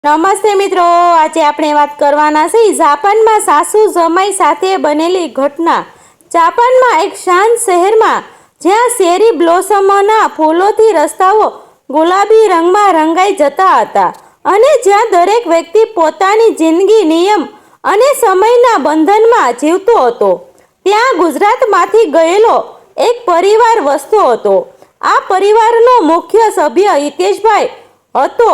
નમસ્તે મિત્રો, આજે આપણે વાત કરવાના છે જાપાનમાં સાસુ જમાઈ સાથે બનેલી ઘટના। જાપાનમાં એક શાંત શહેરમાં જ્યાં શેરી બ્લોસમોના ફૂલોથી રસ્તાઓ ગુલાબી રંગમાં રંગાઈ જતા હતા અને જ્યાં દરેક વ્યક્તિ પોતાની જિંદગી નિયમ અને સમયના બંધનમાં જીવતો હતો, ત્યાં ગુજરાતમાંથી ગયેલો એક પરિવાર વસતો હતો। આ પરિવારનો મુખ્ય સભ્ય હિતેશભાઈ હતો,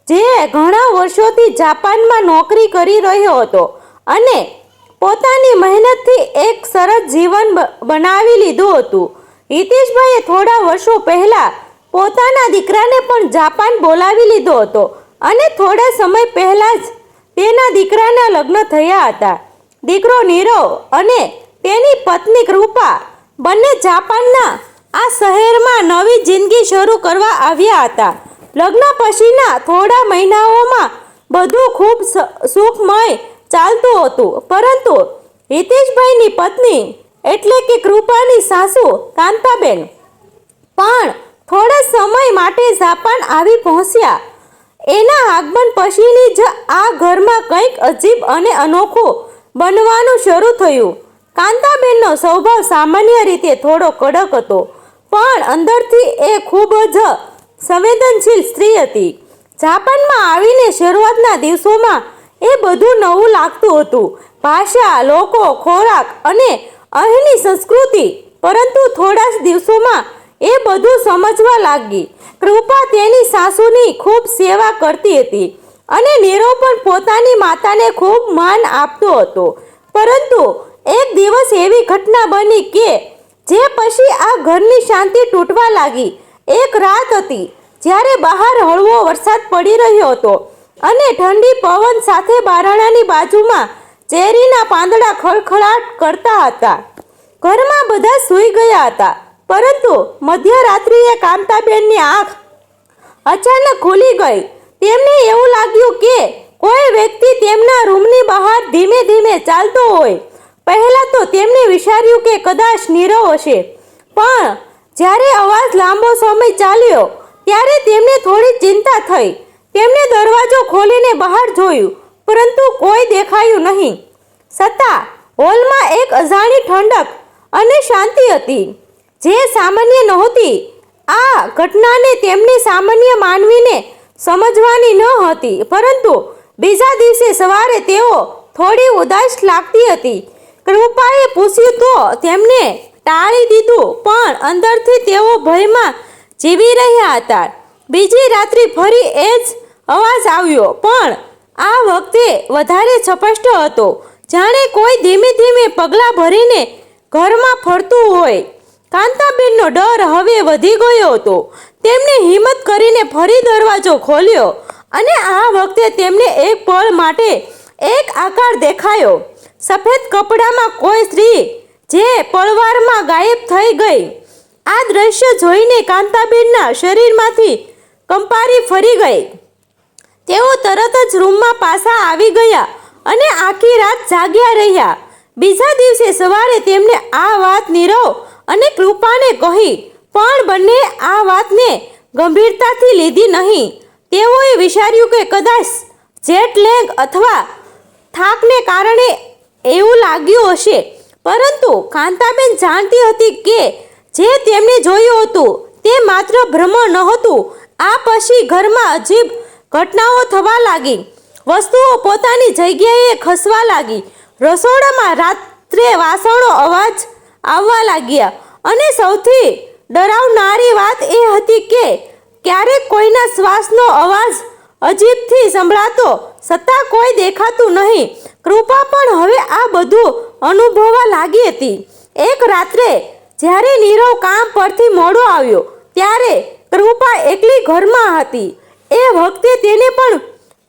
જે ઘણા વર્ષોથી જાપાનમાં નોકરી કરી રહ્યો હતો અને પોતાની મહેનતથી એક સરસ જીવન બનાવી લીધું હતું। હિતેશભાઈએ થોડા વર્ષો પહેલા પોતાના દીકરાને પણ જાપાન બોલાવી લીધો હતો અને થોડા સમય પહેલા જ તેના દીકરાના લગ્ન થયા હતા। દીકરો નીરવ અને તેની પત્ની કૃપા બંને જાપાનના આ શહેરમાં નવી જિંદગી શરૂ કરવા આવ્યા હતા। લગ્ન પછીના થોડા મહિનાઓમાં બધું ખૂબ સુખમય ચાલતું હતું, પરંતુ હિતેશભાઈની પત્ની એટલે કે કૃપાની સાસુ કાંતાબેન પણ થોડા સમય માટે જાપાન આવી પહોંચ્યા। એના આગમન પછીની જ આ ઘરમાં કંઈક અજીબ અને અનોખું બનવાનું શરૂ થયું। કાંતાબેનનો સ્વભાવ સામાન્ય રીતે થોડો કડક હતો, પણ અંદરથી એ ખૂબ જ સંવેદનશીલ સ્ત્રી હતી। જાપાનમાં આવીને શરૂઆતના દિવસોમાં એ બધું નવું લાગતું હતું, ભાષા, લોકો, ખોરાક અને અહીંની સંસ્કૃતિ, પરંતુ થોડા જ દિવસોમાં એ બધું સમજવા લાગી। કૃપા તેની સાસુની ખૂબ સેવા કરતી હતી અને નીરવ પણ પોતાની માતાને ખૂબ માન આપતો હતો, પરંતુ એક દિવસ એવી ઘટના બની કે જે પછી આ ઘરની શાંતિ તૂટવા લાગી। એક રાત હતી જ્યારે બહાર હળવો વરસાદ પડી રહ્યો હતો અને ઠંડી પવન સાથે બારણાની બાજુમાં ચેરીના પાંદડા ખળખળાટ કરતા હતા। ઘરમાં બધા સૂઈ ગયા હતા, પરંતુ મધ્યરાત્રિએ કાંતાબેનની આંખ અચાનક ખુલી ગઈ। તેમને એવું લાગ્યું કે કોઈ વ્યક્તિ તેમના રૂમની બહાર ધીમે ધીમે ચાલતો હોય। પહેલા તો તેમણે વિચાર્યું કે કદાચ નીરવ હશે, પણ જ્યારે અવાજ લાંબો સમય ચાલ્યો ત્યારે તેમને થોડી ચિંતા થઈ। તેમણે દરવાજો ખોલીને બહાર જોયું, પરંતુ કોઈ દેખાયું નહીં। છતાં હોલમાં એક અજાણી ઠંડક અને શાંતિ હતી, જે સામાન્ય નહોતી। આ ઘટનાને તેમની સામાન્ય માનવીને સમજવાની ન હતી, પરંતુ બીજા દિવસે સવારે તેઓ થોડી ઉદાસ લાગતી હતી। કૃપાએ પૂછ્યું તો તેમને ટાળી દીધું, પણ અંદરથી તેઓ ભયમાં જીવી રહ્યા હતા। બીજી રાત્રિ ફરી એ જ અવાજ આવ્યો, પણ આ વખતે વધારે સ્પષ્ટ હતો, જાણે કોઈ ધીમે ધીમે પગલાં ભરીને ઘરમાં ફરતું હોય। કાંતાબેનનો ડર હવે વધી ગયો હતો। તેમણે હિંમત કરીને ફરી દરવાજો ખોલ્યો અને આ વખતે તેમને એક પળ માટે એક આકાર દેખાયો। સફેદ કપડામાં કોઈ સ્ત્રી જે પળવારમાં ગાયબ થઈ ગઈ। આ દ્રશ્ય જોઈને કાંતાબેનના શરીરમાંથી કંપારી ફરી ગઈ। તેઓ તરત જ રૂમમાં પાછા આવી ગયા અને આખી રાત જાગ્યા રહ્યા। બીજા દિવસે સવારે તેમણે આ વાત નીરવ અને કૃપાને કહી, પણ બંને આ વાતને ગંભીરતાથી લીધી નહીં। તેઓએ વિચાર્યું કે કદાચ જેટ લેગ અથવા થાકને કારણે એવું લાગ્યું હશે, પરંતુ કાંતાબેન જાણતી હતી કે જે તેમણે જોયું હતું તે માત્ર ભ્રમ નહોતું। આ પછી ઘરમાં અજીબ ઘટનાઓ થવા લાગી। વસ્તુઓ પોતાની જગ્યાએ ખસવા લાગી। રસોડામાં રાત્રે વાસણો અવાજ આવવા લાગ્યા અને સૌથી ડરાવનારી વાત એ હતી કે ક્યારેક કોઈના શ્વાસનો અવાજ અજીબથી સંભળાતો, છતાં કોઈ દેખાતું નહીં। કૃપા પણ હવે આ બધું અનુભવવા લાગી હતી। એક રાત્રે જ્યારે નીરવ કામ પરથી મોડો આવ્યો ત્યારે કૃપા એકલી ઘરમાં હતી। એ વખતે તેને પણ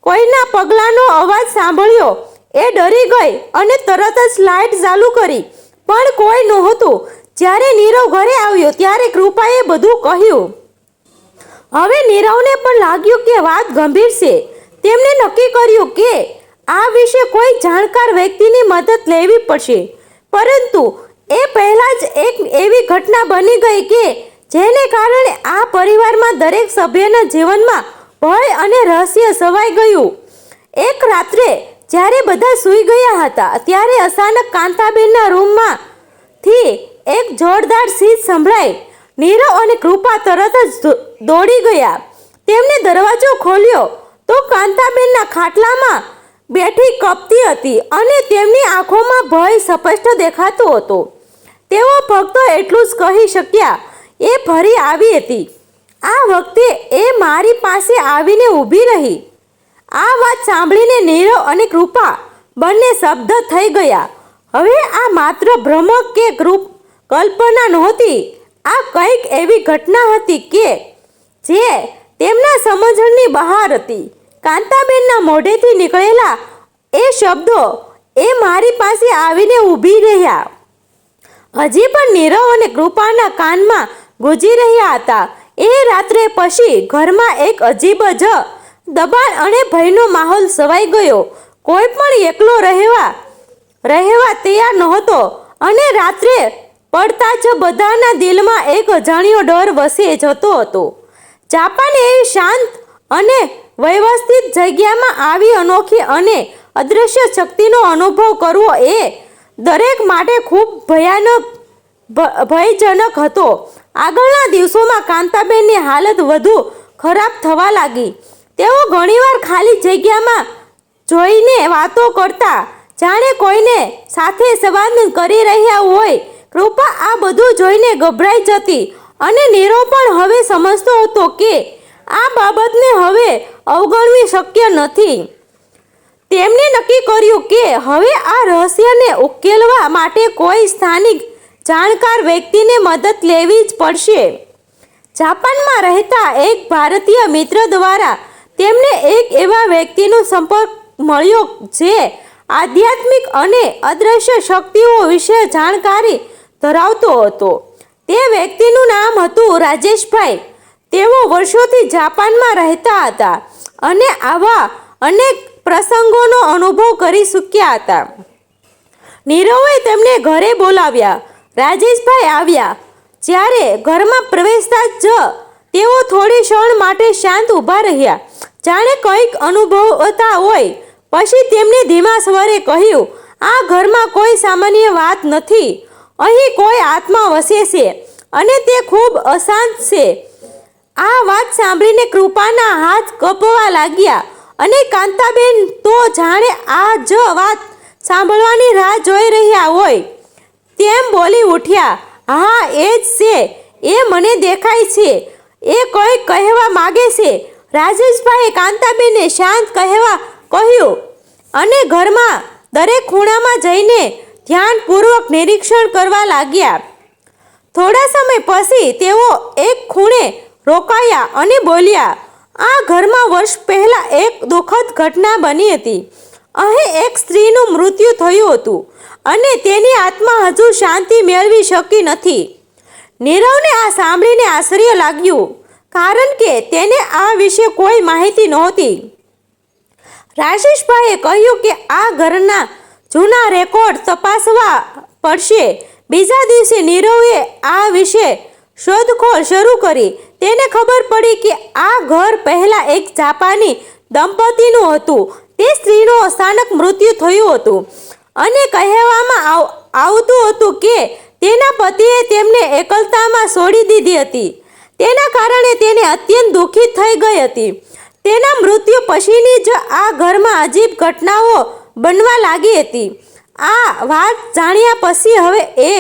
કોઈના પગલાંનો અવાજ સાંભળ્યો। એ ડરી ગઈ અને તરત જ લાઇટ ચાલુ કરી, પણ કોઈ નહોતું। જ્યારે નીરવ ઘરે આવ્યો ત્યારે કૃપાએ બધું કહ્યું। હવે નીરવને પણ લાગ્યું કે વાત ગંભીર છે। તેમણે નક્કી કર્યું કે આ વિશે કોઈ જાણકાર વ્યક્તિની મદદ લેવી પડશે, પરંતુ એ પહેલાં જ એક એવી ઘટના બની ગઈ કે જેને કારણે આ પરિવારમાં દરેક સભ્યના જીવનમાં ભય અને રહસ્ય છવાઈ ગયું. એક રાત્રે જ્યારે બધા સૂઈ ગયા હતા ત્યારે અચાનક કાંતાબેનના રૂમમાંથી એક જોરદાર ચીસ સંભળાઈ. નીરવ અને કૃપા તરત જ દોડી ગયા. તેમણે દરવાજો ખોલ્યો તો કાંતાબેનના ખાટલામાં બેઠી કપતી હતી અને તેમની આંખોમાં ભય સ્પષ્ટ દેખાતો હતો. તેઓ ફક્ત એટલું જ કહી શક્યા, એ ફરી આવી હતી. આ વખતે એ મારી પાસે આવીને ઊભી રહી. આ વાત સાંભળીને નીરવ અને કૃપા બંને શબ્દ થઈ ગયા. હવે આ માત્ર ભ્રમ કે કલ્પના નહોતી. આ કંઈક એવી ઘટના હતી કે જે તેમના સમજણની બહાર હતી. કાંતાબેનના મોઢેથી નીકળેલા એ શબ્દો, એ મારી પાસે આવીને ઊભી રહ્યા, હજી પણ નીરવ અને કૃપાના કાનમાં ગુંજી રહ્યા હતા. એ રાત્રે પછી ઘરમાં એક અજીબ જ દબાણ અને ભયનો માહોલ છવાઈ ગયો. કોઈ પણ એકલો રહેવા તૈયાર નહોતો અને રાત્રે પડતા જ બધાના દિલમાં એક અજાણ્યો ડર વસે જતો હતો. જાપાન એવી શાંત અને વ્યવસ્થિત જગ્યામાં આવી અનોખી અને અદૃશ્ય શક્તિનો અનુભવ કરવો એ દરેક માટે ખૂબ ભયજનક હતો. આગળના દિવસોમાં કાંતાબેનની હાલત વધુ ખરાબ થવા લાગી. તેઓ ઘણીવાર ખાલી જગ્યામાં જોઈને વાતો કરતા, જાણે કોઈને સાથે સંવાદ કરી રહ્યા હોય. કૃપા આ બધું જોઈને ગભરાઈ જતી અને નીરવ પણ હવે સમજતો હતો કે આ બાબતને હવે અવગણવી શક્ય નથી. તેમણે નક્કી કર્યું કે હવે આ રહસ્યને ઉકેલવા માટે કોઈ સ્થાનિક જાણકાર વ્યક્તિને મદદ લેવી જ પડશે. જાપાનમાં રહેતા એક ભારતીય મિત્ર દ્વારા તેમને એક એવા વ્યક્તિનો સંપર્ક મળ્યો જે આધ્યાત્મિક અને અદૃશ્ય શક્તિઓ વિશે જાણકારી ધરાવતો હતો. તે વ્યક્તિનું નામ હતું રાજેશભાઈ. તેઓ વર્ષોથી જાપાનમાં રહેતા હતા અને આવા અનેક પ્રસંગોનો અનુભવ કરી ચૂક્યા હતા. નીરવે તેમને ઘરે બોલાવ્યા. રાજેશભાઈ આવ્યા. જ્યારે ઘરમાં પ્રવેશતા જ તેઓ થોડી ક્ષણ માટે શાંત ઊભા રહ્યા, જાણે કંઈક અનુભવતા હોય. પછી તેમણે ધીમા સ્વરે કહ્યું, આ ઘરમાં કોઈ સામાન્ય વાત નથી. અહીં કોઈ આત્મા વસે છે અને તે ખૂબ અશાંત છે. આ વાત સાંભળીને કૃપાના હાથ કપવા લાગ્યા અને કાંતાબેન તો જાણે આ જ વાત સાંભળવાની રાહ જોઈ રહ્યા હોય તેમ બોલી ઉઠ્યા, હા એ જ છે. એ મને દેખાય છે. એ કંઈક કહેવા માગે છે. રાજેશભાઈએ કાંતાબેનને શાંત કહેવા કહ્યું અને ઘરમાં દરેક ખૂણામાં જઈને ધ્યાનપૂર્વક નિરીક્ષણ કરવા લાગ્યા. થોડા સમય પછી તેઓ એક ખૂણે રોકાયા અને બોલ્યા, આ ઘરમાં વર્ષ પહેલા એક દુઃખદ ઘટના બની હતી. અહીં એક સ્ત્રીનું મૃત્યુ થયું હતું અને તેની આત્મા હજુ શાંતિ મેળવી શકી નથી. નીરવને આ સાંભળીને આશ્ચર્ય લાગ્યું, કારણ કે તેને આ વિશે કોઈ માહિતી નહોતી. રાજેશભાઈએ કહ્યું કે આ ઘરના જૂના રેકોર્ડ તપાસવા પડશે. બીજા દિવસે નીરવે આ વિશે શોધખોળ શરૂ કરી. તેને ખબર પડી કે આ ઘર પહેલાં એક જાપાની દંપતીનું હતું. તે સ્ત્રીનું અચાનક મૃત્યુ થયું હતું અને કહેવામાં આવતું હતું કે તેના પતિએ તેમને એકલતામાં છોડી દીધી હતી. તેના કારણે તેને અત્યંત દુઃખી થઈ ગઈ હતી. તેના મૃત્યુ પછીની જ આ ઘરમાં અજીબ ઘટનાઓ બનવા લાગી હતી. આ વાત જાણ્યા પછી હવે એ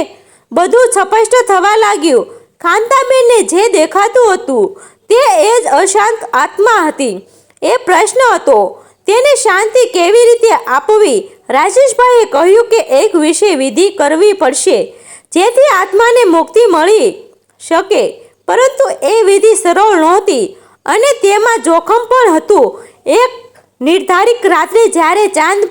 બધું સ્પષ્ટ થવા લાગ્યું. કાંતાબેનને જે દેખાતું હતું તે એ જ અશાંત આત્મા હતી. એ પ્રશ્ન હતો, તેને શાંતિ કેવી રીતે આપવી? રાજેશભાઈએ કહ્યું કે એક વિશે વિધિ કરવી પડશે જેથી આત્માને મુક્તિ મળી શકે. પરંતુ એ વિધિ સરળ નહોતી અને તેમાં જોખમ પણ હતું. એક નિર્ધારિત રાત્રે જ્યારે ચાંદ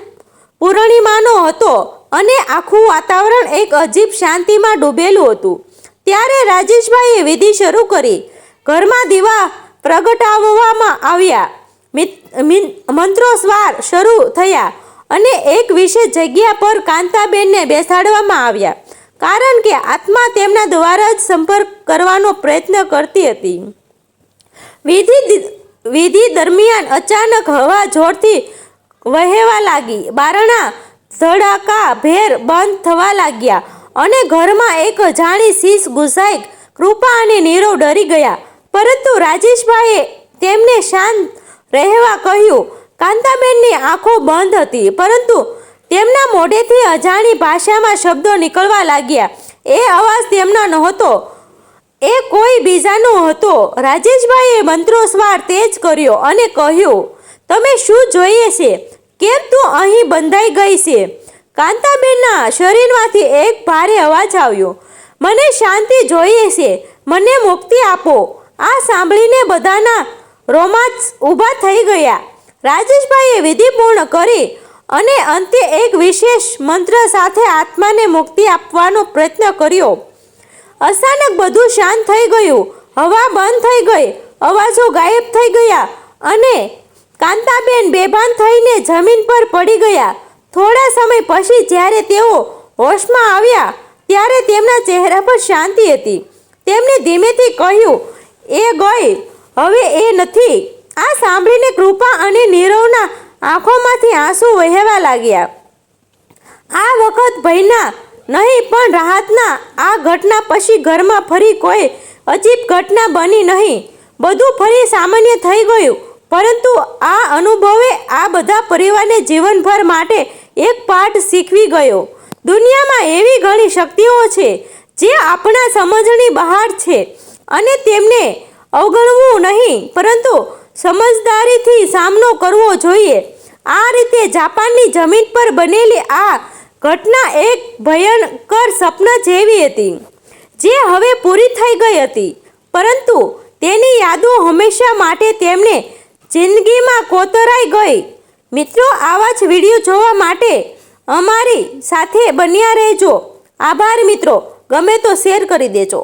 પૂર્ણિમાનો હતો અને આખું વાતાવરણ એક અજીબ શાંતિમાં ડૂબેલું હતું, ત્યારે રાજેશભાઈએ વિધિ શરૂ કરી. ઘરમાં દીવા પ્રગટાવવામાં આવ્યા, મંત્રોચ્ચાર શરૂ થયા અને એક વિશેષ જગ્યા પર કાંતાબેનને બેસાડવામાં આવ્યા, કારણ કે આત્મા તેમના દ્વારા જ સંપર્ક કરવાનો પ્રયત્ન કરતી હતી. વિધિ વિધિ દરમિયાન અચાનક હવા જોરથી વહેવા લાગી, બારણા ધડાકા ભેર બંધ થવા લાગ્યા અને ઘરમાં એક અજાણી શીશ ઘૂસાઈ. કૃપા અને નીરવ ડરી ગયા, પરંતુ રાજેશભાઈએ તેમને શાંત રહેવા કહ્યું. કાંતાબેનની આંખો બંધ હતી, પરંતુ તેમના મોઢેથી અજાણી ભાષામાં શબ્દો નીકળવા લાગ્યા. એ અવાજ તેમનો નહોતો, એ કોઈ બીજાનો હતો. રાજેશભાઈએ મંત્રોચ્ચાર તેજ કર્યો અને કહ્યું, તમે શું જોઈએ છે? કેમ તું અહીં બંધાઈ ગઈ છે? કાંતાબેનના શરીરમાંથી એક ભારે અવાજ આવ્યો, મને શાંતિ જોઈએ છે, મને મુક્તિ આપો. આ સાંભળીને બધાના રોમાંચ ઊભા થઈ ગયા. રાજેશભાઈએ વિધિ પૂર્ણ કરી અને અંતે એક વિશેષ મંત્ર સાથે આત્માને મુક્તિ આપવાનો પ્રયત્ન કર્યો. અચાનક બધું શાંત થઈ ગયું. હવા બંધ થઈ ગઈ, અવાજો ગાયબ થઈ ગયા અને કાંતાબેન બેભાન થઈને જમીન પર પડી ગયા. થોડા સમય પછી જ્યારે તેઓ હોશમાં આવ્યા ત્યારે તેમના ચહેરા પર શાંતિ હતી. તેમણે ધીમેથી કહ્યું, એ ગઈ, હવે એ નથી. આ સાંભળીને કૃપા અને નીરવના આંખોમાંથી આંસુ વહેવા લાગ્યા. આ વખત ભયના નહીં પણ રાહતના. આ ઘટના પછી ઘરમાં ફરી કોઈ અજીબ ઘટના બની નહીં. બધું ફરી સામાન્ય થઈ ગયું. પરંતુ આ અનુભવે આ બધા પરિવારને જીવનભર માટે એક પાઠ શીખવી ગયો. દુનિયામાં એવી ઘણી શક્તિઓ છે જે આપણા સમજણી બહાર છે અને તેમને અવગણવું નહીં, પરંતુ સમજદારીથી સામનો કરવો જોઈએ. આ રીતે જાપાનની જમીન પર બનેલી આ ઘટના એક ભયંકર સ્વપ્ન જેવી હતી, જે હવે પૂરી થઈ ગઈ હતી, પરંતુ તેની યાદો હંમેશા માટે તેમને જિંદગીમાં કોતરાઈ ગઈ. મિત્રો, આવા જ વિડીયો જોવા માટે અમારી સાથે બન્યા રહેજો. આભાર મિત્રો. ગમે તો શેર કરી દેજો.